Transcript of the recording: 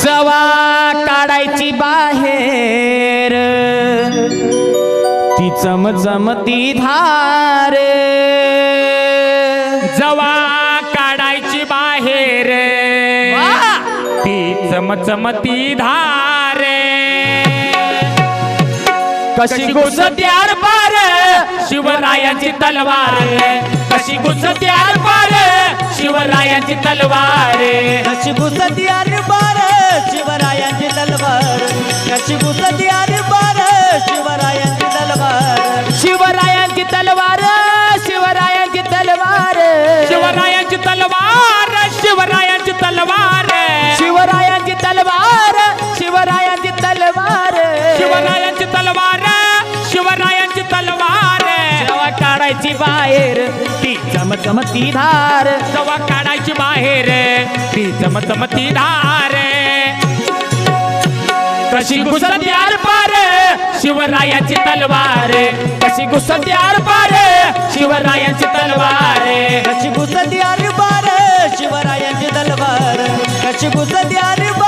जवा काढायची बाहेर ती चमचमती धार, जवा काढायची बाहेर ती चमचमती धार, कशी घुसत्यार पार शिवरायांची तलवार, कशी घुसत्यार पार शिवरायांची तलवार, कशी घुसत्यार पार शिवरायांची तलवार, कशी घुसत्यार पार शिवरायांची तलवार, शिवरायांची तलवार, शिवरायांची तलवार, शिवरायांची तलवार, शिवरायांची तलवार, शिवरायांची तलवार, शिवरायांची तलवार, शिवरायांची तलवार, शिवरायांची तलवार, जेव्हा काढायची बाहेर ती चमचमती धार, जवा काढायची बाहेर ती चमचमती धार, कशी घुसत्यार पार शिवरायांची तलवार, कशी घुसत्यार पार शिवरायांची तलवार, कशी घुसत्यार पार शिवरायांची तलवार, कशी घुसत्यार पार